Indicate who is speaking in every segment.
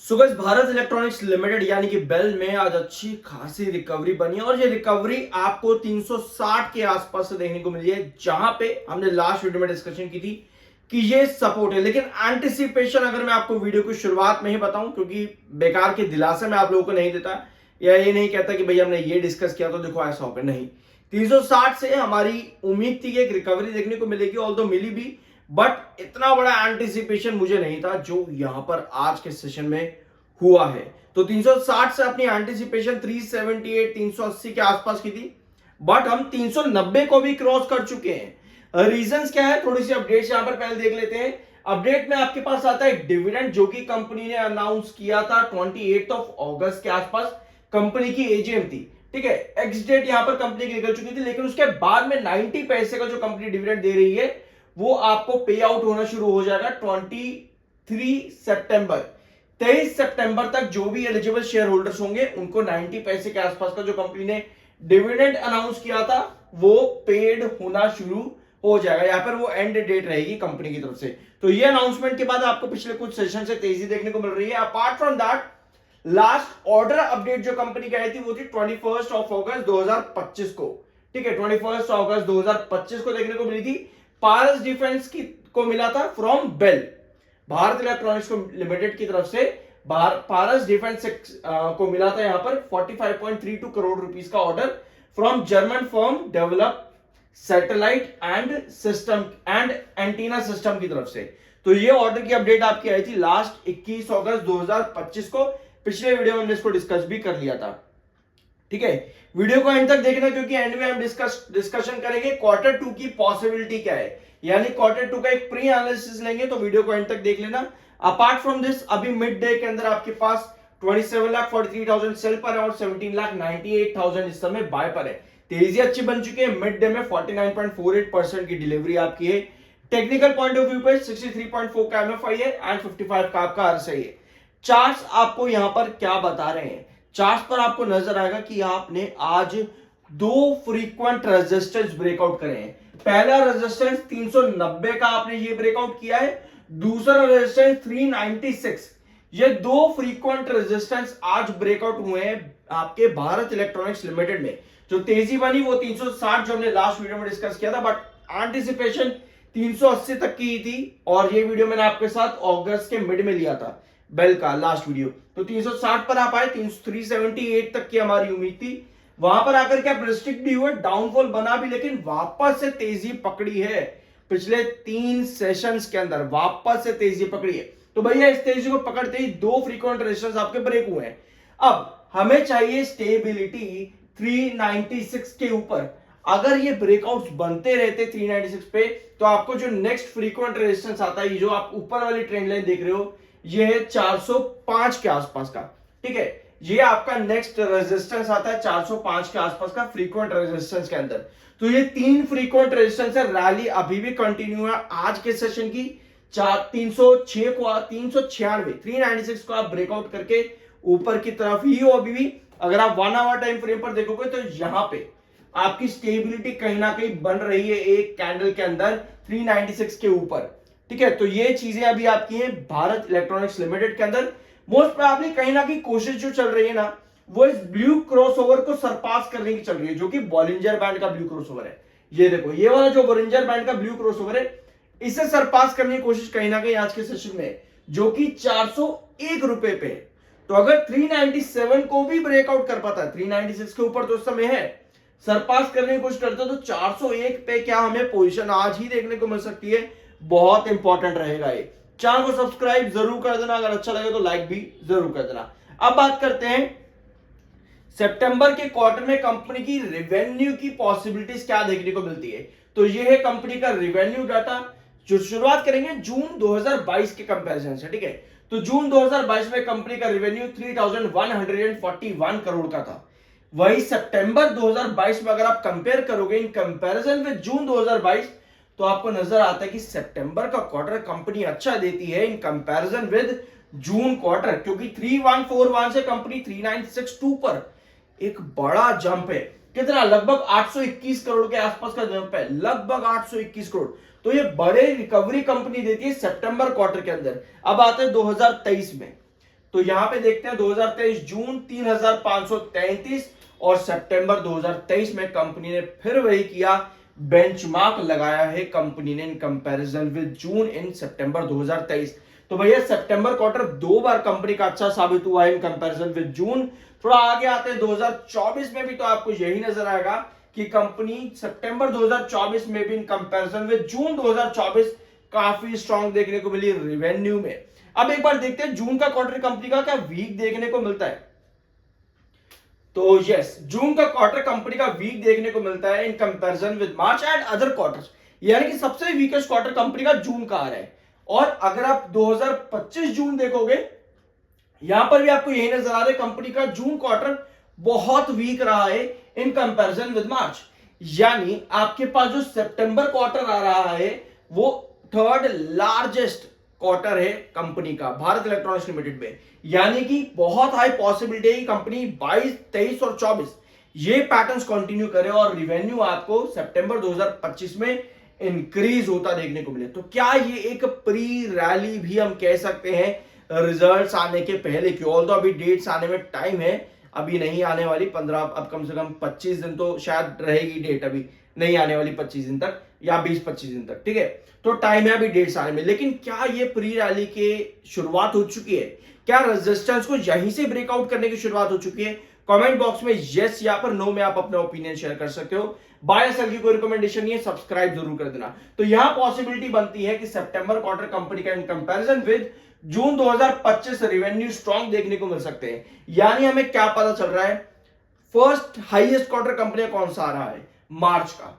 Speaker 1: So guys Bharat electronics limited यानी कि bell में आज अच्छी खासी रिकवरी बनी है और ये रिकवरी आपको 360 के आसपास से देखने को मिली है, जहां पे हमने लास्ट वीडियो में डिस्कशन की थी कि ये सपोर्ट है। लेकिन एंटिसिपेशन अगर मैं आपको वीडियो की शुरुआत में ही बताऊं, क्योंकि बेकार के दिलासे मैं आप लोगों को नहीं देता या ये नहीं कहता कि भैया हमने ये डिस्कस किया तो देखो ऐसा होगा, नहीं। 360 से हमारी उम्मीद थी कि एक रिकवरी देखने को मिलेगी, ऑल्दो मिली भी, बट इतना बड़ा एंटिसिपेशन मुझे नहीं था जो यहां पर आज के सेशन में हुआ है। तो 360 से अपनी एंटिसिपेशन 378 380 के आसपास की थी, बट हम 390 को भी क्रॉस कर चुके हैं। रीजंस क्या है, थोड़ी सी अपडेट्स यहां पर पहले देख लेते हैं। अपडेट में आपके पास आता है डिविडेंड, जो कि कंपनी ने अनाउंस किया था 28 अगस्त के आसपास। कंपनी की एजीएम थी, ठीक है, एक्स डेट यहां पर कंपनी की निकल चुकी थी, लेकिन उसके बाद में 90 पैसे का जो कंपनी डिविडेंड दे रही है वो आपको पे आउट होना शुरू हो जाएगा 23 सितंबर। 23 सितंबर तक जो भी एलिजिबल शेयर होल्डर्स होंगे उनको 90 पैसे के आसपास का जो कंपनी ने डिविडेंड अनाउंस किया था वो पेड होना शुरू हो जाएगा। यहां पर वो एंड डेट रहेगी कंपनी की तरफ से। तो ये अनाउंसमेंट के बाद आपको पिछले कुछ सेशन से तेजी देखने को मिल रही है। Apart from that, last order update जो कंपनी की आई थी वो थी 21 अगस्त 2025 को, ठीक है, 21 अगस्त 2025 को देखने को मिली थी। पारस डिफेंस की को मिला था फ्रॉम बेल, भारत इलेक्ट्रॉनिक्स को लिमिटेड की तरफ से पारस डिफेंस को मिला था यहां पर 45.32 करोड़ रुपीस का order from German firm develop satellite and system and antenna system की तरफ से। तो ये ऑर्डर की अपडेट आपकी आई थी लास्ट 21 अगस्त 2025 को। पिछले वीडियो में हमने इसको डिस्कस भी कर लिया था, ठीक है। वीडियो को एंड तक देखना, क्योंकि एंड में हम डिस्कशन करेंगे क्वार्टर 2 की पॉसिबिलिटी क्या है, यानी क्वार्टर 2 का एक प्री एनालिसिस लेंगे। तो वीडियो को एंड तक देख लेना। अपार्ट फ्रॉम दिस, अभी मिड डे के अंदर आपके पास 27,43,000 सेल पर है और 17,98,000 इस समय बाय पर है। तेजी अच्छी बन चुकी है। मिड डे में 49.48% की डिलीवरी आपकी है। टेक्निकल पॉइंट ऑफ व्यू पे 63.4 का एमएफआई है एंड 55 का आपका आरएसआई है। चार्ट्स आपको यहां पर क्या बता रहे हैं, चार्ट पर आपको नजर आएगा कि आपने आज दो फ्रीक्वेंट रेजिस्टेंस ब्रेकआउट करे हैं। पहला रेजिस्टेंस 390 का आपने ये ब्रेकआउट किया है, दूसरा रेजिस्टेंस 396। ये दो फ्रीक्वेंट रेजिस्टेंस आज ब्रेकआउट हुए हैं आपके भारत इलेक्ट्रॉनिक्स लिमिटेड में। जो तेजी बनी वो 360 जो हमने लास्ट वीडियो में डिस्कस किया था, बट एंटिसिपेशन 380 तक की थी और ये वीडियो मैंने आपके साथ अगस्त के मिड में लिया था बेल का लास्ट वीडियो। तो 360 पर आप आए, 378 तक की हमारी उम्मीद थी। वहां पर आकर के आप रिस्ट्रिक्ट भी हुए, डाउनफॉल बना भी, लेकिन वापस से तेजी पकड़ी है। पिछले 3 सेशंस के अंदर वापस से तेजी पकड़ी है। तो भैया इस तेजी को पकड़ते ही दो फ्रीक्वेंट रेजिस्टेंस आपके ब्रेक हुए हैं। अब हमें चाहिए स्टेबिलिटी 396 के ऊपर। अगर ये ब्रेकआउट्स बनते रहते 396 पे, तो आपको जो नेक्स्ट फ्रीक्वेंट रेजिस्टेंस आता है, जो आप ऊपर वाली ट्रेंड लाइन देख रहे हो, ये है 405 के आसपास का, ठीक है। ये आपका नेक्स्ट रेजिस्टेंस आता है 405 के आसपास का फ्रीक्वेंट रेजिस्टेंस के अंदर। तो ये 3 फ्रीक्वेंट रेजिस्टेंस है। रैली अभी भी कंटिन्यू है आज के सेशन की। 306 को 396 396 को आप ब्रेकआउट करके ऊपर की तरफ ही हो अभी भी। अगर आप 1 आवर टाइम फ्रेम पर देखोगे तो यहां पे आपकी स्टेबिलिटी कहीं ना कहीं बन रही है एक कैंडल के अंदर 396 के ऊपर, ठीक है। तो ये चीजें अभी आपकी हैं भारत इलेक्ट्रॉनिक्स लिमिटेड के अंदर। मोस्ट प्रोबेबली कहीं ना कहीं कोशिश जो चल रही है ना, वो इस ब्लू क्रॉसओवर को सरपास करने की चल रही है, जो कि बॉलिंजर बैंड का ब्लू क्रॉसओवर है। ये देखो, ये वाला जो बॉलिंजर बैंड का ब्लू क्रॉसओवर है, इसे सरपास करने की कोशिश कहीं ना कहीं आज के सेशन में, जो कि 401 रुपए पे। तो अगर 397 को भी ब्रेकआउट कर पाता है, 396 के ऊपर तो उस समय है, सरपास करने की कोशिश करते हो, तो 401 पे क्या हमें पोजीशन आज ही देखने को मिल सकती है। बहुत इंपॉर्टेंट रहेगा ये। चैनल को सब्सक्राइब जरूर कर देना, अगर अच्छा लगे तो लाइक भी जरूर कर देना। अब बात करते हैं सितंबर के क्वार्टर में कंपनी की रेवेन्यू की पॉसिबिलिटीज क्या देखने को मिलती है। तो ये है कंपनी का रेवेन्यू डाटा। जो शुरुआत करेंगे जून 2022 के कंपैरिजन से, ठीक है। तो जून 2022 में कंपनी का रेवेन्यू 3141 करोड़ का था। वही सितंबर 2022 में अगर आप कंपेयर करोगे इन कंपैरिजन विद जून 2022, तो आपको नजर आता है कि सितंबर का क्वार्टर कंपनी अच्छा देती है in comparison with June quarter, क्योंकि 3141 से कंपनी 3962 पर एक बड़ा जंप है। कितना, लगभग 821 करोड़ के आसपास का जंप है, लगभग 821 करोड़। तो ये बड़े रिकवरी कंपनी देती है सितंबर क्वार्टर के अंदर। अब आते हैं 2023 में। तो यहां पे देखते हैं 2023 जून 3533 और सितंबर 2023 में कंपनी ने फिर वही किया, बेंचमार्क लगाया है कंपनी ने इन कंपैरिजन विद जून इन सितंबर 2023। तो भैया सितंबर क्वार्टर 2 बार कंपनी का अच्छा साबित हुआ है इन कंपैरिजन विद जून। थोड़ा आगे आते हैं 2024 में भी, तो आपको यही नजर आएगा कि कंपनी सितंबर 2024 में भी इन कंपैरिजन विद जून 2024 काफी स्ट्रांग देखने को मिली रेवेन्यू में। अब एक बार देखते हैं जून का क्वार्टर कंपनी का क्या वीक देखने को मिलता है। तो यस, जून का क्वार्टर कंपनी का वीक देखने को मिलता है in comparison with March and other quarters, यानी कि सबसे वीकेस्ट क्वार्टर कंपनी का जून का आ रहा है। और अगर आप 2025 जून देखोगे, यहां पर भी आपको यही नजर आ रहा है कंपनी का जून क्वार्टर बहुत वीक रहा है इन कंपैरिजन विद मार्च, यानी आपके पास जो सितंबर क्वार्टर आ रहा है वो थर्ड लार्जेस्ट क्वार्टर है कंपनी का भारत इलेक्ट्रॉनिक्स लिमिटेड में, यानी कि बहुत हाई पॉसिबिलिटी है कि कंपनी 22, 23 और 24 ये पैटर्न्स कंटिन्यू करे और रिवेन्यू आपको सितंबर 2025 में इंक्रीज होता देखने को मिले। तो क्या ये एक प्री रैली भी हम कह सकते हैं रिजल्ट्स आने के पहले की, ऑल्दो अभी डेट्स आने में टाइम है, अभी नहीं आने वाली 15, अब कम से कम 25 दिन तो शायद रहेगी डेट, अभी नहीं आने वाली 25 दिन तक या 20-25 दिन तक, ठीक है, तो टाइम है अभी डेट्स आने में। लेकिन क्या ये प्री रैली की शुरुआत हो चुकी है, क्या रेजिस्टेंस को यहीं से ब्रेकआउट करने की शुरुआत हो चुकी है? कमेंट बॉक्स में यस या पर नो में आप अपना ओपिनियन शेयर कर सकते हो। बाय सेल की कोई रिकमेंडेशन नहीं है, सब्सक्राइब जरूर कर देना। तो यहां पॉसिबिलिटी बनती है कि सितंबर क्वार्टर कंपनी का in comparison with June 2025 revenue strong देखने को मिल सकते हैं। यानी हमें क्या पता चल रहा है, फर्स्ट हाईएस्ट क्वार्टर कंपनी का कौन सा आ रहा है, मार्च का।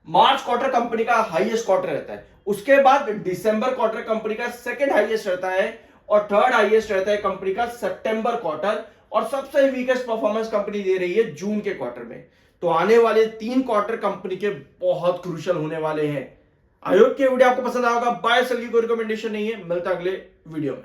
Speaker 1: मार्च क्वार्टर कंपनी का हाईएस्ट क्वार्टर रहता है, उसके बाद दिसंबर क्वार्टर कंपनी का सेकंड हाईएस्ट रहता है और थर्ड हाईएस्ट रहता है कंपनी का सितंबर क्वार्टर, और सबसे वीकेस्ट परफॉर्मेंस कंपनी दे रही है जून के क्वार्टर में। तो आने वाले 3 क्वार्टर कंपनी के बहुत क्रूशियल होने वाले हैं। आई होप कि वीडियो आपको पसंद आएगा। बाय सेल की कोई रिकमेंडेशन नहीं है, मिलता अगले वीडियो में।